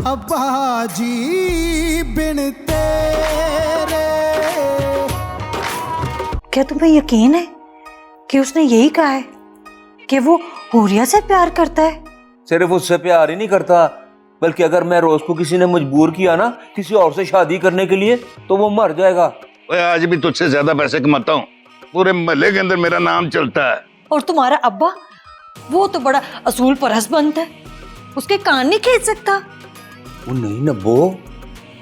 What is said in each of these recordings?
अब्बा जी बिन तेरे। क्या तुम्हें यकीन है कि उसने यही कहा है कि वो हुरिया से प्यार करता है? सिर्फ उससे प्यार ही नहीं करता, बल्कि अगर मैं रोज को किसी ने मजबूर किया ना किसी और से शादी करने के लिए तो वो मर जाएगा। ओए आज भी तुझसे ज्यादा पैसे कमाता हूँ, पूरे मोहल्ले के अंदर मेरा नाम चलता है। और तुम्हारा अब्बा वो तो बड़ा असूल परस्त बनता है, उसके कान नहीं खींच सकता। वो नहीं नब्बो,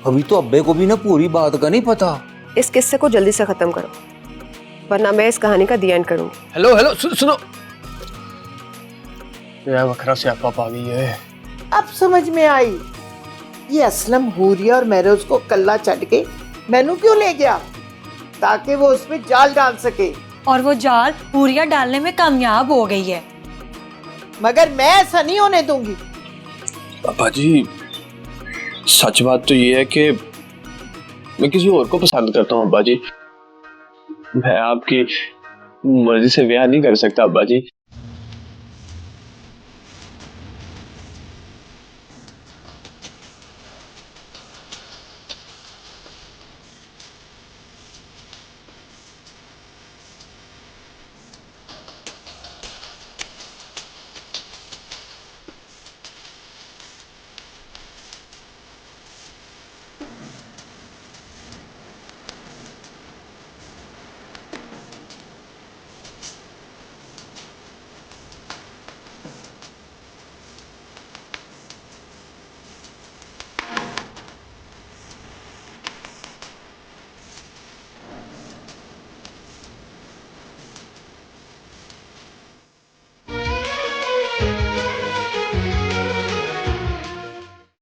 अभी तो अब्बे को भी ना पूरी बात का नहीं पता। इस किस्से को जल्दी से खत्म करो, वरना मैं इस कहानी का दी एंड करूंगी। हेलो हेलो सुनो, ये वखरा स्यापा पा गई है। अब समझ में आई, ये असलम हुरिया और महरोज को कल्ला छड़ के मैनू क्यों ले गया, ताकि वो उस पे जाल डाल सके। और वो जाल हुरिया डालने में कामयाब हो गई है। मगर मैं ऐसा नहीं होने दूंगी। पापा जी, सच बात तो ये है कि मैं किसी और को पसंद करता हूँ अब्बा जी। मैं आपकी मर्जी से ब्याह नहीं कर सकता अब्बा जी।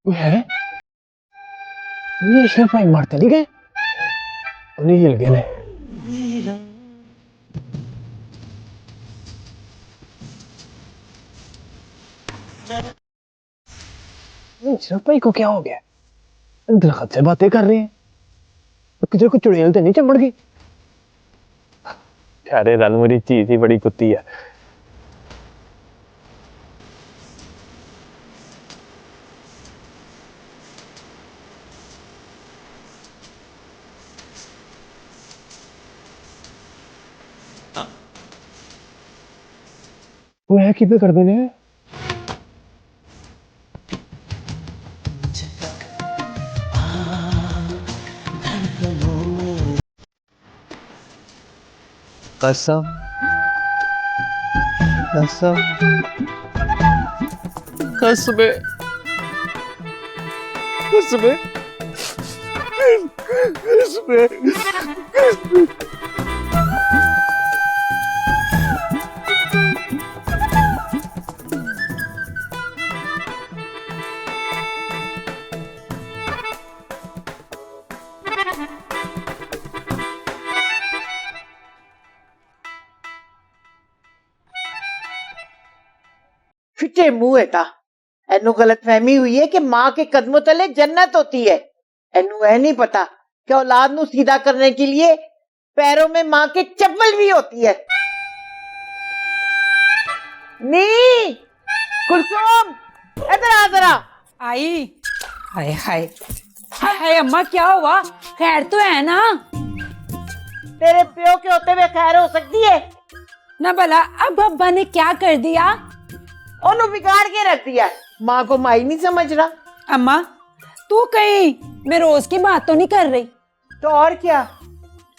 है ये सिर्फ भाई मारते नहीं गए, उन्हें हिल गए ने। सिर्फ भाई को क्या हो गया? दरख्त से बातें कर रहे हैं, तो किसी को चुड़ैल तो नहीं चमड़ गई? अरे रन मेरी चीज ही बड़ी कुत्ती है। वो है कि पे कर देने हैं। कसम कसम कसमे कसमे कसमे। फिटे मुंह है, एनू गलत फहमी हुई है कि माँ के कदमों तले जन्नत होती है। एनू यह नहीं पता कि औलाद नू सीधा करने के लिए पैरों में माँ के चप्पल भी होती है। नी कुलसुम, इधर आ जरा। आई हाय हाय हाय हाय अम्मा, क्या हुआ? खैर तो है ना? तेरे प्यो के होते हुए खैर हो सकती है ना भला अब अब्बा ने क्या कर दिया? ओनू बिगाड़ के रख दिया। माँ को माई नहीं समझ रहा। अम्मा तू कहीं मैं रोज की बात तो नहीं कर रही? तो और क्या,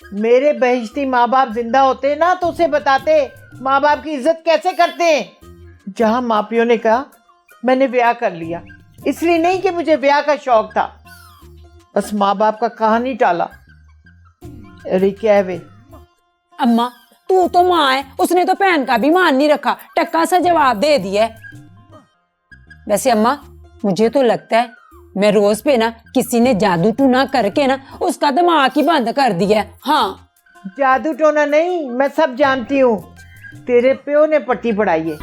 मेरे बहिश्ती माँ बाप जिंदा होते ना तो उसे बताते माँ बाप की इज्जत कैसे करते हैं। जहां माँ पियो ने कहा मैंने ब्याह कर लिया, इसलिए नहीं कि मुझे ब्याह का शौक था, बस माँ बाप का कहा नहीं टाला। अरे क्या है वे? अम्मा तू तो माँ है, उसने तो बहन का भी मान नहीं रखा, टक्का सा जवाब दे दिया। वैसे अम्मा मुझे तो लगता है मैं रोज पे ना किसी ने जादू टूना करके ना उसका दिमाग ही बंद कर दिया। हाँ जादू टोना नहीं, मैं सब जानती हूँ। तेरे प्यो ने पट्टी पढ़ाई है।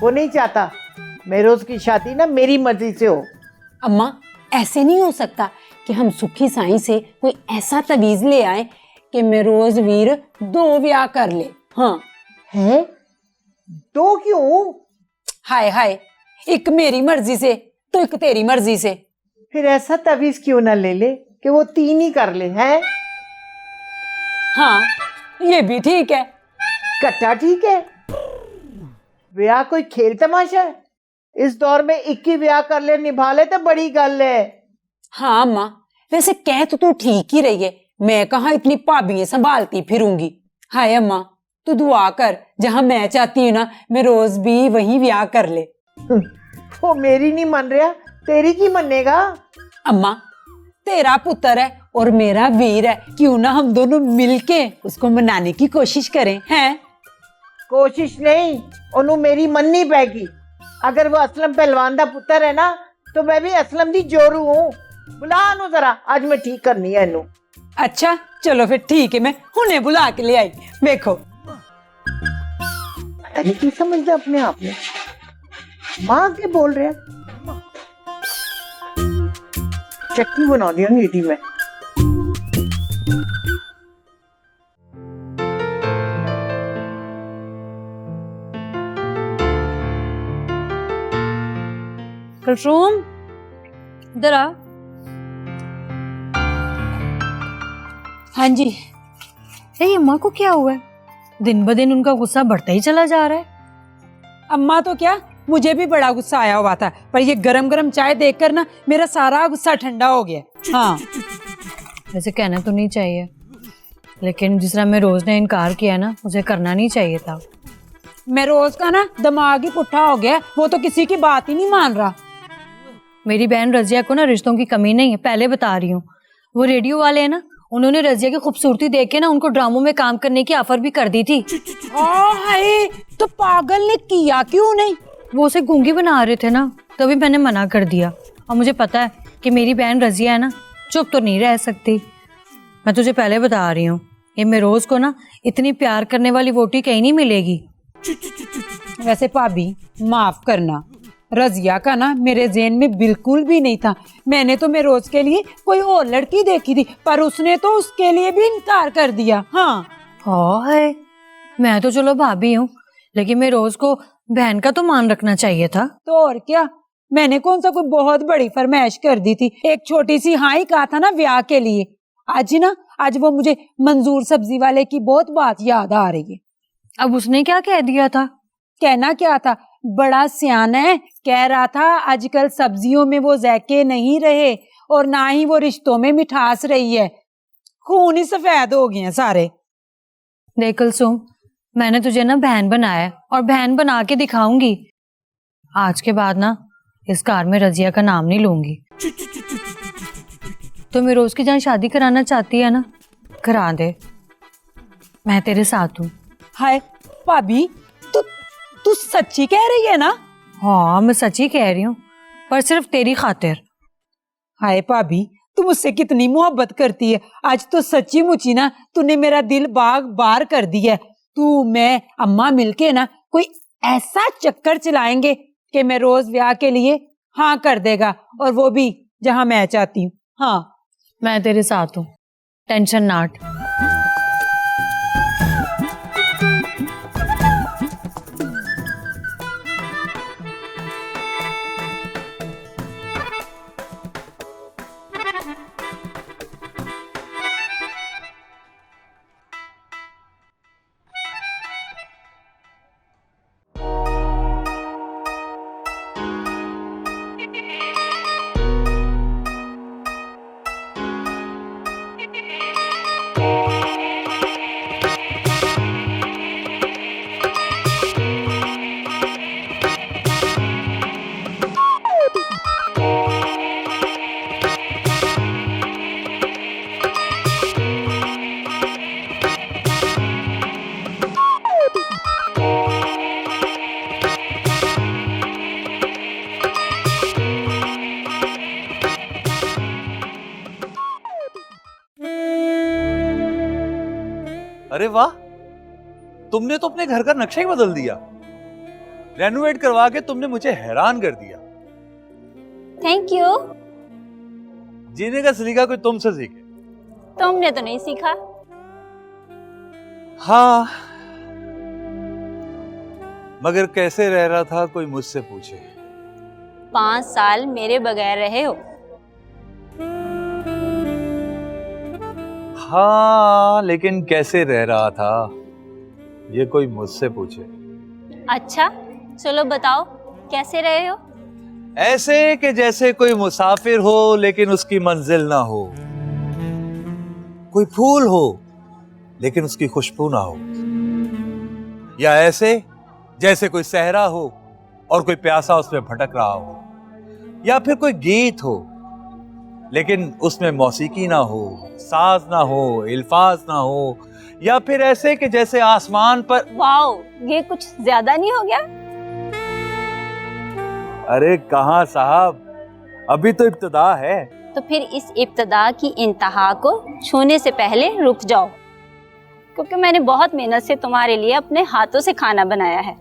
वो नहीं चाहता महरोज की शादी ना मेरी मर्जी से हो। अम्मा ऐसे नहीं हो सकता कि हम सुखी साईं से कोई ऐसा तवीज ले आए कि महरोज वीर 2 ब्याह कर ले। हाँ है? 2 क्यों? हाय हाय, एक मेरी मर्जी से तो एक तेरी मर्जी से। फिर ऐसा तवीज क्यों ना ले ले कि वो 3 ही कर ले, हैं? हाँ ये भी ठीक है। कट्टा ठीक है। ब्याह कोई खेल तमाशा है? इस दौर में 21 ब्याह कर ले, निभा ले तो बड़ी गल है। हाँ अम्मा, वैसे कह तो तू ठीक ही रही है, मैं कहाँ इतनी भाभी संभालती फिरूंगी। हाय अम्मा, तू दुआ कर, जहाँ मैं चाहती हूँ ना मैं रोज भी वही ब्याह कर ले। वो मेरी नहीं मन रहा, तेरी की मनेगा? अम्मा तेरा पुत्र है और मेरा वीर है, क्यों ना हम दोनों मिलके उसको मनाने की कोशिश करें, हैं? कोशिश नहीं, ओनू मेरी मननी पैगी। अगर वो असलम पहलवान दा पुत्र है ना, तो मैं भी असलम दी जोरू हूँ। बुला नू जरा, आज मैं ठीक करनी है इनू। अच्छा चलो फिर ठीक है, मैं हुने बुला के ले आई। देखो पता नहीं की समझदा अपने आप में, माँ के बोल रहे हैं। चटनी बना दिया नीटी में। कुलसुम इधर आ। हाँ जी। ये अम्मा को क्या हुआ है? दिन ब दिन उनका गुस्सा बढ़ता ही चला जा रहा है। अम्मा तो क्या, मुझे भी बड़ा गुस्सा आया हुआ था, पर ये गरम गरम चाय देखकर ना मेरा सारा गुस्सा ठंडा हो गया। हाँ वैसे कहना तो नहीं चाहिए, लेकिन जिस तरह मैं रोज ने इनकार किया ना, उसे करना नहीं चाहिए था। मैं रोज का ना दिमाग ही पुट्ठा हो गया, वो तो किसी की बात ही नहीं मान रहा। मेरी बहन रजिया को ना रिश्तों की कमी नहीं है, पहले बता रही हूँ। वो रेडियो वाले है ना, उन्होंने रजिया की खूबसूरती देख के ना उनको ड्रामों में काम करने की ऑफर भी कर दी थी। हाय, तो पागल ने किया क्यों नहीं? वो उसे गूंगी बना रहे थे ना, तभी मैंने मना कर दिया। और मुझे पता है कि मेरी बहन रजिया है ना, चुप तो नहीं रह सकती। मैं तुझे पहले बता रही हूँ, ये मेरोज को ना इतनी प्यार करने वाली वोटी कहीं नहीं मिलेगी। वैसे भाभी माफ करना, रजिया का ना मेरे ज़हन में बिल्कुल भी नहीं था। मैंने तो मेरोज के लिए कोई और लड़की देखी थी, पर उसने तो उसके लिए भी इनकार कर दिया। हाँ है, मैं तो चलो भाभी हूँ, लेकिन मेरोज को बहन का तो मान रखना चाहिए था। तो और क्या, मैंने कौन सा कोई बहुत बड़ी फरमाइश कर दी थी? एक छोटी सी हाँ ही कहा था ना ब्याह के लिए। आज वो मुझे मंजूर सब्जी वाले की बहुत बात याद आ रही है। अब उसने क्या कह दिया था? कहना क्या था, बड़ा सियाना है, कह रहा था आजकल सब्जियों में वो ज़ायके नहीं रहे और ना ही वो रिश्तों में मिठास रही है, खून ही सफेद हो गए हैं सारे। देख कुलसुम, मैंने तुझे ना बहन बनाया और बहन बना के दिखाऊंगी। आज के बाद ना इस कार में रजिया का नाम नहीं लूंगी। तो मेरोज की जहाँ शादी कराना चाहती है ना, करा दे, मैं तेरे साथ हूँ। हाय भाभी, तू सच्ची कह रही है ना? हाँ मैं सच्ची कह रही हूँ, पर सिर्फ तेरी खातिर। हाय भाभी, तू मुझसे कितनी मोहब्बत करती है। आज तो सच्ची मुची ना तूने मेरा दिल बाग बार कर दिया है। तू मैं अम्मा मिलके ना कोई ऐसा चक्कर चलाएंगे कि मैं रोज ब्याह के लिए हाँ कर देगा, और वो भी जहां मैं चाहती हूँ। हाँ मैं तेरे साथ हूँ, टेंशन नाट। अरे वाह, तुमने तो अपने घर का नक्शा ही बदल दिया। रेनोवेट करवा के तुमने मुझे हैरान कर दिया। Thank you. जीने का सलीका कोई तुमसे सीखे। तुमने तो नहीं सीखा। हाँ, मगर कैसे रह रहा था कोई मुझसे पूछे। 5 साल मेरे बगैर रहे हो। हाँ, लेकिन कैसे रह रहा था ये कोई मुझसे पूछे। अच्छा चलो बताओ कैसे रहे हो। ऐसे कि जैसे कोई मुसाफिर हो लेकिन उसकी मंजिल ना हो, कोई फूल हो लेकिन उसकी खुशबू ना हो, या ऐसे जैसे कोई सहरा हो और कोई प्यासा उसमें भटक रहा हो, या फिर कोई गीत हो लेकिन उसमें मौसीकी ना हो, साज ना हो, इल्फाज ना हो, या फिर ऐसे कि जैसे आसमान पर। वाओ, ये कुछ ज्यादा नहीं हो गया? अरे कहाँ साहब, अभी तो इब्तिदा है। तो फिर इस इब्तिदा की इंतहा को छूने से पहले रुक जाओ, क्योंकि मैंने बहुत मेहनत से तुम्हारे लिए अपने हाथों से खाना बनाया है।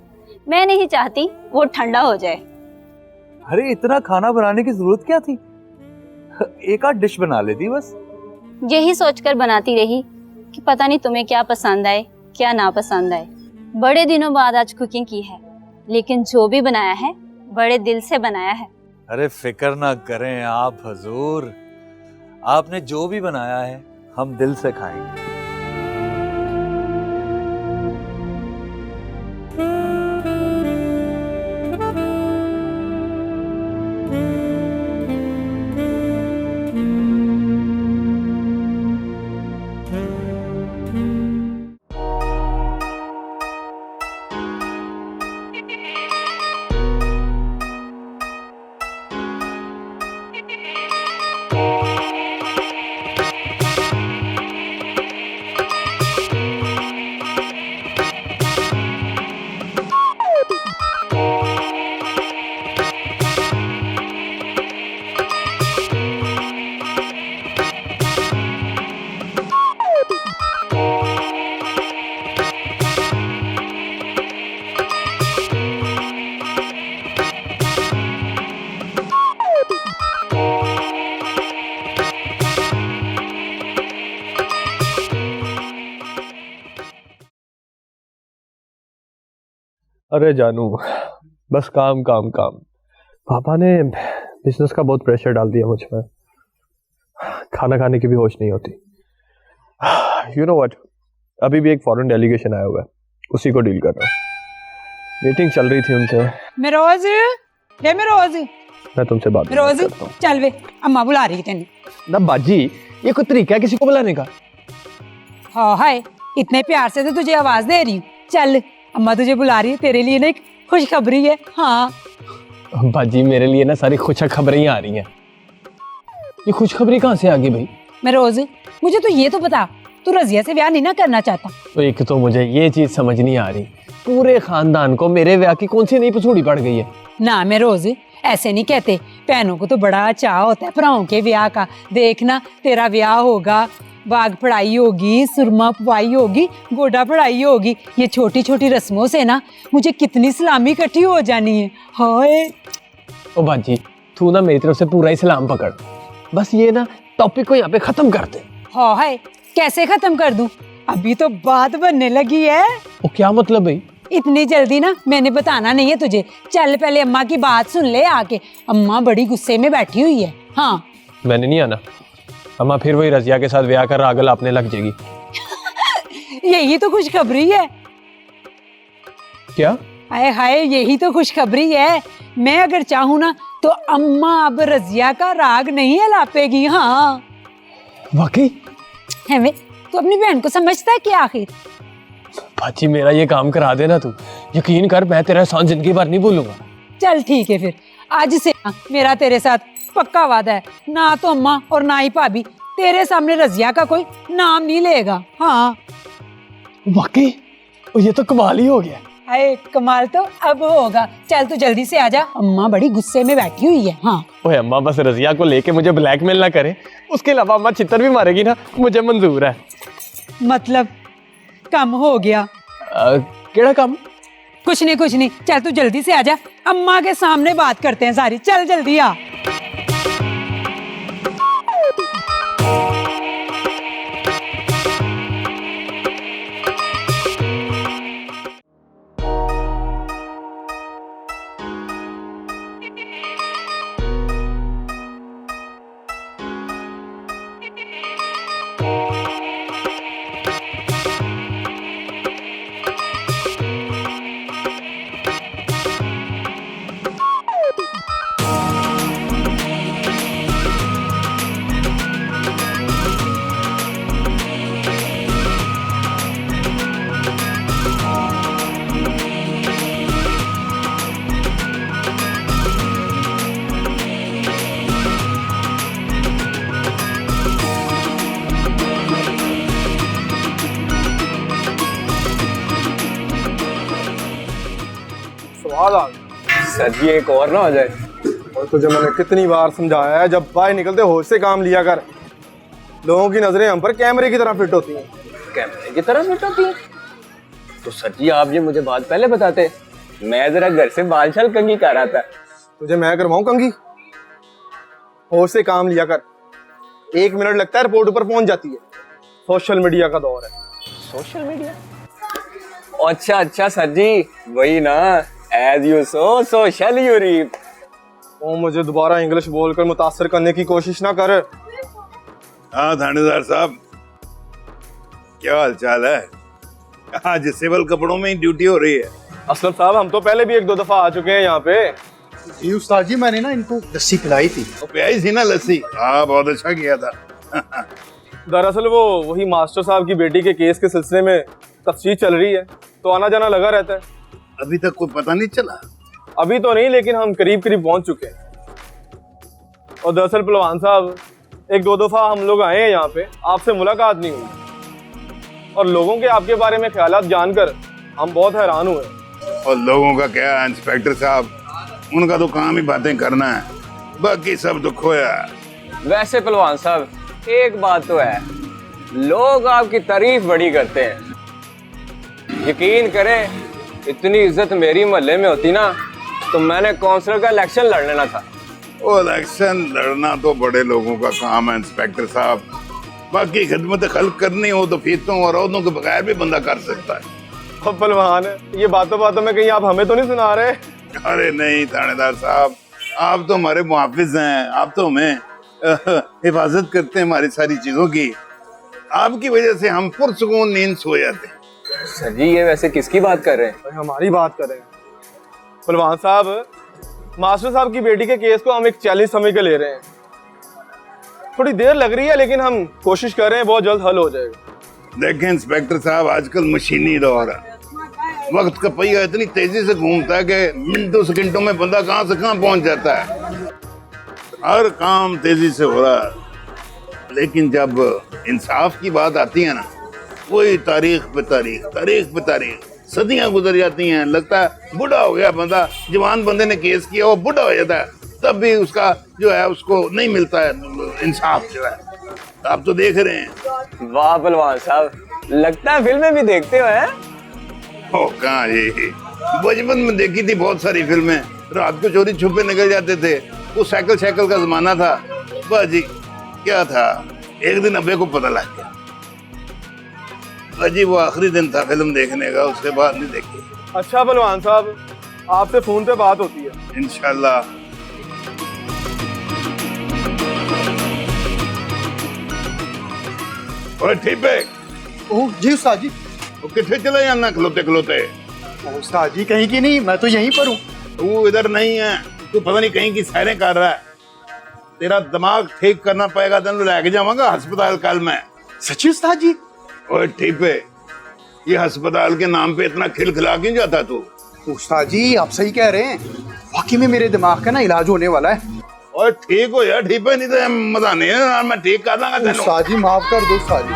मैं नहीं चाहती वो ठंडा हो जाए। अरे इतना खाना बनाने की जरूरत क्या थी, एक आध डिश बना लेती बस। यही सोचकर बनाती रही कि पता नहीं तुम्हें क्या पसंद आए क्या ना पसंद आए। बड़े दिनों बाद आज कुकिंग की है, लेकिन जो भी बनाया है बड़े दिल से बनाया है। अरे फिक्र ना करें आप हजूर, आपने जो भी बनाया है हम दिल से खाएंगे। अरे जानू, बस काम काम काम। पापा ने बिजनेस का बहुत प्रेशर डाल दिया मुझ में, खाना खाने की भी होश नहीं होती। यू नो व्हाट, अभी भी एक फॉरेन डेलीगेशन आया हुआ है, उसी को डील कर रहा हूँ। मीटिंग चल रही थी उनसे। मेरोज, ले मेरोज, मैं तुमसे बात मेरोज करता हूँ। चल वे, अम्मा बुला रही तेन। ना बाजी, ये कोई तरीका है किसी को बुलाने का? हाँ हाय, इतने प्यार से तो तुझे आवाज दे रही हूँ। चल, अम्मा तुझे बुला रही है, तेरे लिए ना एक खुशखबरी है। हाँ बाजी, मेरे लिए ना सारी खुशखबरी आ रही हैं। ये खुशखबरी कहाँ से आ गई भाई? मेरोज, मुझे तो ये तो बता, तू रजिया से ब्याह नहीं ना करना चाहता? तो एक तो मुझे ये चीज समझ नहीं आ रही, पूरे खानदान को मेरे ब्याह की कौन सी नई पसूड़ी पड़ गई है? ना मेरोज, ऐसे नहीं कहते। बहनों को तो बड़ा चाह होता है भराओं के ब्याह का। देखना, तेरा ब्याह होगा, बाग पढ़ाई होगी, सुरमा पवाई होगी, गोडा पढ़ाई होगी। ये छोटी छोटी रस्मों से ना मुझे कितनी सलामी इकट्ठी हो जानी है। हाय ओ बाजी, तू ना मेरी तरफ से पूरा इस्लाम पकड़, बस ये ना टॉपिक को यहाँ पे खत्म कर दे। हाय, कैसे खत्म कर दूं? अभी तो बात बनने लगी है। वो क्या मतलब भाई? इतनी जल्दी ना मैंने बताना नहीं है तुझे। चल पहले अम्मा की बात सुन ले आके। अम्मा बड़ी गुस्से में बैठी हुई है। हाँ मैंने नहीं आना, अम्मा फिर वही रजिया के साथ ब्याह कर आग लापने लग जाएगी। यही तो खुशखबरी है। क्या? हाय हाय, यही तो खुशखबरी है। मैं अगर चाहूँ ना तो अम्मा अब रजिया का राग नहीं अलापेगी। हाँ वाकई? है वे, तू अपनी बहन को समझता है क्या आखिर? बाजी मेरा ये काम करा देना तू, यकीन कर मैं तेरा एहसान जिंदगी भर नहीं भूलूंगा। चल ठीक है, फिर आज से ना मेरा तेरे साथ पक्का वादा है, ना तो अम्मा और ना ही भाभी तेरे सामने रजिया का कोई नाम नहीं लेगा। हाँ वाकई? ये तो कमाल ही हो गया। अरे कमाल तो अब होगा। चल तू जल्दी से आजा, अम्मा बड़ी गुस्से में बैठी हुई है। हाँ ओए अम्मा बस रजिया को लेके मुझे ब्लैकमेल ना करे, उसके अलावा अम्मा चित्तर भी मारेगी ना, मुझे मंजूर है। मतलब कम हो गया? केड़ा काम? कुछ नहीं, चल तू जल्दी से आजा, अम्मा के सामने बात करते हैं सारी। चल जल्दी आ। स्वाद आ गया। सर जी एक और ना हो जाए। और तुझे मैंने कितनी बार समझाया है, जब बाहर निकलते होश से काम लिया कर। लोगों की नजरें हम पर कैमरे की तरह फिट होती हैं। कैमरे की तरह फिट होती है? तो सर जी आप ये मुझे बात पहले बताते, मैं जरा घर से बाल छल कंघी कर रहा था। तुझे मैं करवाऊं कंघी? होश से काम लिया कर। 1 मिनट लगता है रिपोर्ट ऊपर पहुंच जाती है। सोशल मीडिया का दौर है। Social media? अच्छा अच्छा सर जी, वही ना, as you sow so shall you reap. ओ मुझे दोबारा इंग्लिश बोलकर मुतासर करने की कोशिश ना कर। हाँ थानेदार साहब, क्या हाल चाल है? आज सिविल कपड़ों में ही ड्यूटी हो रही है। असलम साहब हम तो पहले भी 1-2 दफा आ चुके हैं यहाँ पे। जी उस्ताद जी, मैंने ना इनको लस्सी पिलाई थी। तो प्याई थी ना लस्सी? हाँ बहुत अच्छा किया था। दरअसल वो वही मास्टर साहब की बेटी के केस के सिलसिले में तफ्तीश चल रही है, तो आना जाना लगा रहता है। अभी तक कोई पता नहीं चला? अभी तो नहीं, लेकिन हम करीब करीब पहुंच चुके हैं। और दरअसल पहलवान साहब 1-2 दफा हम लोग आए हैं यहाँ पे, आपसे मुलाकात नहीं हुई और लोगों के आपके बारे में ख्यालात जानकर हम बहुत हैरान हुए। और लोगों का क्या इंस्पेक्टर साहब, उनका तो काम ही बातें करना है, बाकी सब तो खोया। वैसे पहलवान साहब एक बात तो है, लोग आपकी तारीफ बड़ी करते हैं। यकीन करें इतनी इज्जत मेरी मोहल्ले में होती ना तो मैंने काउंसलर का इलेक्शन लड़ लेना था। वो इलेक्शन लड़ना तो बड़े लोगों का काम है इंस्पेक्टर साहब, बाकी खिदमत खल्क करनी हो तो फीसों और औदों के बगैर भी बंदा कर सकता है। अब पहलवान ये बातों बातों में कहीं आप हमें तो नहीं सुना रहे? अरे नहीं थानेदार साहब, आप तो हमारे मुहाफिज हैं, आप तो हमें हिफाजत करते हैं हमारी सारी चीजों की। आपकी वजह से हम पुरसुकून नींद सो जाते हैं। सर जी ये वैसे किसकी बात कर रहे हैं? भाई हमारी बात कर रहे हैं। पहलवान साहब मास्टर साहब की बेटी के केस को हम एक चैलेंज समझ के ले रहे हैं। थोड़ी देर लग रही है लेकिन हम कोशिश कर रहे हैं, बहुत जल्द हल हो जाएगा। देखें इंस्पेक्टर साहब, आजकल मशीनी दौर है, वक्त का पहिया इतनी तेजी से घूमता है कि मिनटों सेकंडों में बंदा कहां से कहां पहुंच जाता है। हर काम तेजी से हो रहा है, लेकिन जब इंसाफ की बात आती है ना, वही तारीख पे तारीख सदियां गुजर जाती हैं। लगता है बूढ़ा हो गया बंदा, जवान बंदे ने केस किया वो बूढ़ा हो जाता है, तब भी उसका जो है उसको नहीं मिलता है इंसाफ जो है। आप तो देख रहे हैं। वाह पहलवान साहब, लगता है फिल्में भी देखते हो हैं? ओ कहाँ ये, बचपन में देखी थी बहुत सारी फिल्में, रात को चोरी छुपे निकल जाते थे। वो साइकिल का जमाना था। बाजी क्या था, एक दिन अब्बे को पता लग गया। बाजी वो आखिरी दिन था फिल्म देखने का, उसके बाद नहीं देखी। अच्छा पहलवान साहब, आपसे फोन पे बात होती है इंशाल्लाह। और ठीक है। ओह जी उस्ताद जी। वो कितने चले जाना खलोते खलोते? उस्ताद जी कहीं की नहीं, मैं तो यहीं पर हूँ। तू इधर नहीं है, तू पता नहीं कहीं की सैरें कर रहा है। तेरा दिमाग ठीक करना पड़ेगा, तेन लेके जाऊंगा अस्पताल कल मैं। सच्ची उस्ताद जी? और ठीक है, ये अस्पताल के नाम पे इतना खिलखिला क्यों जाता तू? उस्ताद जी आप सही कह रहे हैं, वाकई में मेरे दिमाग का ना इलाज होने वाला है। और ठीक हो यार, ठीक है, नहीं तो मजा नहीं है, मैं ठीक कर दूंगा तेनू। उस्ताद जी माफ कर दो उस्ताद जी।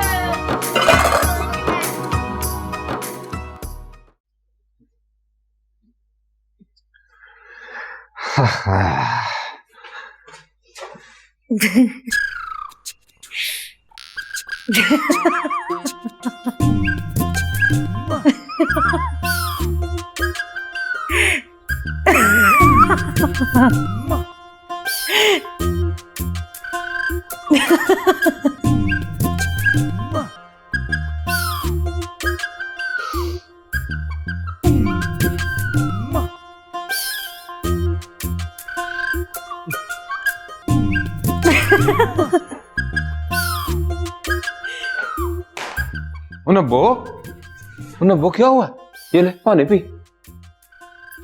नब्बो क्या हुआ? ये ले पानी पी।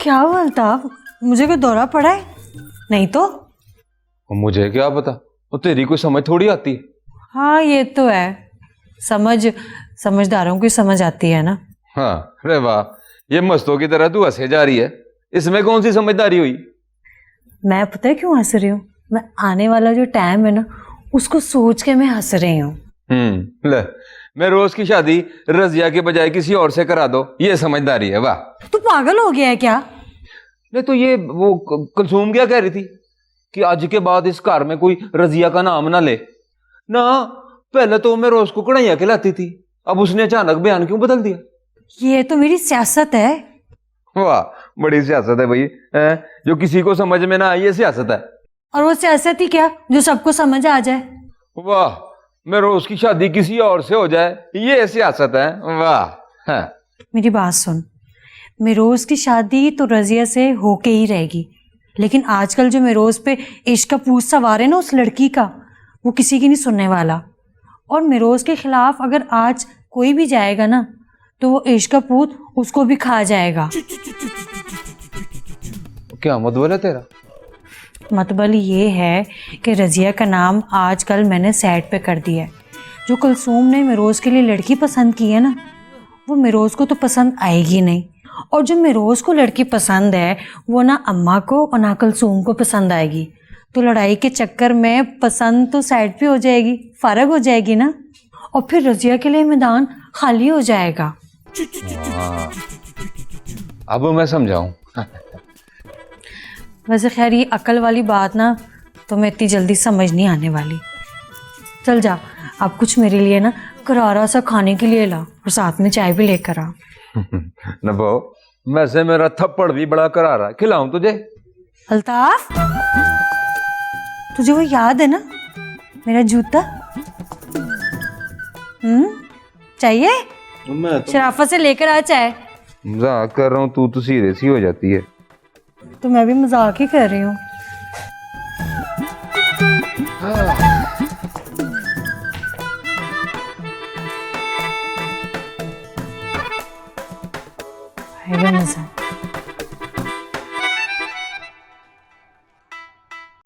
क्या हुआ अल्ताफ, मुझे कोई दौरा पड़ा है? नहीं तो। मुझे क्या पता, वो तेरी कोई समझ थोड़ी आती है। हाँ ये तो है, समझदारों की समझ आती है ना। हाँ अरे वाह, ये मस्तों की तरह तू हंसे जा रही है, इसमें कौन सी समझदारी हुई? मैं पता है क्यों हंस रही हूँ? मैं आने वाला जो टाइम है ना उसको सोच के मैं हंस रही हूँ। ले, मैं रोज की शादी रजिया के बजाय किसी और से करा दो, ये समझदारी है? वाह, तू पागल हो गया है क्या? नहीं तो ये वो कुलसूम क्या कह रही थी कि आज के बाद इस घर में कोई रजिया का नाम ना ले ना। पहले तो मैं रोज को कढ़ाइया खिलाती थी, अब उसने अचानक बयान क्यों बदल दिया? ये तो मेरी सियासत है। वाह, बड़ी सियासत है भाई, जो किसी को समझ में ना आई ये सियासत है। और वो सियासत ही क्या जो सबको समझ आ जाए। वाह, मैं रोज की शादी किसी और से हो जाए ये सियासत है। वाह। हाँ। मेरी बात सुन, मेरोज की शादी तो रजिया से होके ही रहेगी, लेकिन आजकल जो मेरोज पे इश्क का पूछ सवार है ना उस लड़की का, वो किसी की नहीं सुनने वाला। और मेरोज के खिलाफ अगर आज कोई भी जाएगा ना तो वो इश्क का पूत उसको भी खा जाएगा। क्या मतलब है तेरा? मतलब ये है कि रजिया का नाम आजकल मैंने सेट पे कर दिया है। जो कुलसूम ने मेरोज के लिए लड़की पसंद की है ना, वो मेरोज को तो पसंद आएगी नहीं। और जो मेरोज को लड़की पसंद है वो ना अम्मा को और ना कुलसूम को पसंद आएगी। तो लड़ाई के चक्कर में पसंद तो साइड पे हो जाएगी, फर्क हो जाएगी ना, और फिर रजिया के लिए मैदान खाली हो जाएगा। अब मैं समझाऊं। वैसे खैर ये अकल वाली बात ना तुम्हें इतनी जल्दी समझ नहीं आने वाली। चल जा, अब कुछ मेरे लिए ना करारा सा खाने के लिए ला और साथ में चाय भी लेकर आ। नभो, वैसे मेरा थप्पड़ भी बड़ा करारा है, खिलाऊं तुझे? अल्ताफ, तुझे वो याद है ना मेरा जूता? चाहिए? शराफत से लेकर आ चाय। मजाक कर रहा हूँ, तू तो सीधे सी हो जाती है। तो मैं भी मजाक ही कर रही हूँ।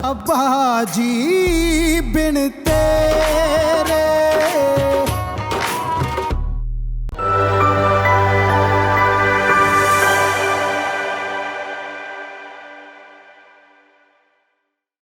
अब्बा जी बिन तेरे